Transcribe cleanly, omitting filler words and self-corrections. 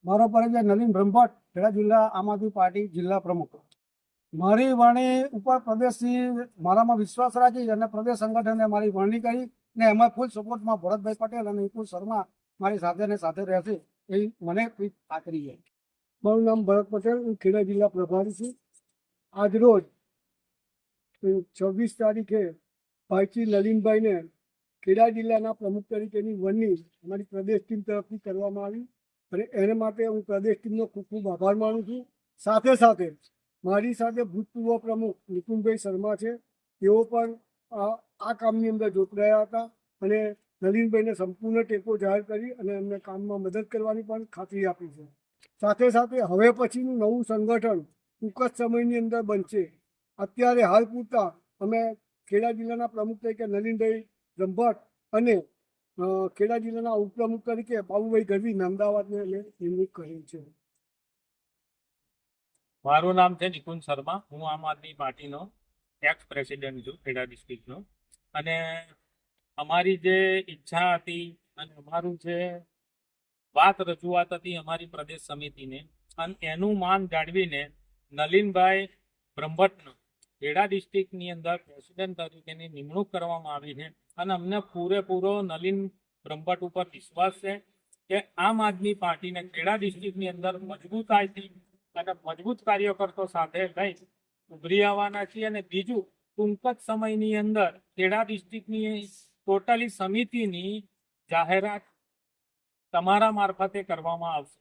મારો પરિચય નલિન બ્રહ્મભટ્ટ, ખેડા જિલ્લા આમ આદમી પાર્ટી જિલ્લા પ્રમુખ. મારી વરણી ઉપર પ્રદેશની મારામાં વિશ્વાસ રાખી અને પ્રદેશ સંગઠને મારી વરણી કરી ને એમાં ફૂલ સપોર્ટમાં ભરતભાઈ પટેલ અને વિપુલ શર્મા મારી સાથે ને સાથે રહેશે એ મને ખાતરી છે. મારું નામ ભરત પટેલ, હું ખેડા જિલ્લા પ્રભારી છું. આજરોજ 26 તારીખે ભાઈચી નલિનભાઈને ખેડા જિલ્લાના પ્રમુખ તરીકેની વરણી અમારી પ્રદેશ ટીમ તરફથી કરવામાં આવી અને એને માટે હું પ્રદેશ ટીમનો ખૂબ ખૂબ આભાર માનું છું. સાથે સાથે મારી સાથે ભૂતપૂર્વ પ્રમુખ નિકુંજભાઈ શર્મા છે, તેઓ પણ આ કામની અંદર જોતરાયા હતા અને નલિનભાઈને સંપૂર્ણ ટેકો જાહેર કરી અને એમને કામમાં મદદ કરવાની પણ ખાતરી આપી છે. સાથે સાથે હવે પછીનું નવું સંગઠન ટૂંક જ સમયની અંદર બનશે. અત્યારે હાલ પૂરતા અમે ખેડા જિલ્લાના પ્રમુખ તરીકે નલિનભાઈ બ્રહ્મભટ્ટ અને ખેડા જિલ્લાના ઉપપ્રમુખ તરીકે બાબુભાઈ ગઢવી અમદાવાદને અમે નિમણૂક કરી છે. મારું નામ છે નિકુંજ શર્મા. હું આમ આદમી પાર્ટીનો એક્સ પ્રેસિડેન્ટ છું ખેડા ડિસ્ટ્રિક્ટનો. અને અમારી જે ઈચ્છા હતી અને અમારું જે વાત રજૂઆત હતી અમારી પ્રદેશ સમિતિને, અને એનું માન જાળવીને નલિનભાઈ બ્રહ્મભટ્ટનો ખેડા ડિસ્ટ્રિક્ટની અંદર પ્રેસિડેન્ટ તરીકેની નિમણૂક કરવામાં આવી છે. અને અમને પૂરેપૂરો નલિન બ્રહ્મભટ્ટ ઉપર વિશ્વાસ છે કે આમ આદમી પાર્ટીને ખેડા ડિસ્ટ્રિક્ટની અંદર મજબૂતાઈથી અને મજબૂત કાર્યકર્તો સાથે લઈ ઉભરી આવવાના છીએ. અને બીજું, ટૂંક જ સમયની અંદર ખેડા ડિસ્ટ્રિક્ટની ટોટલી સમિતિની જાહેરાત તમારા મારફતે કરવામાં આવશે.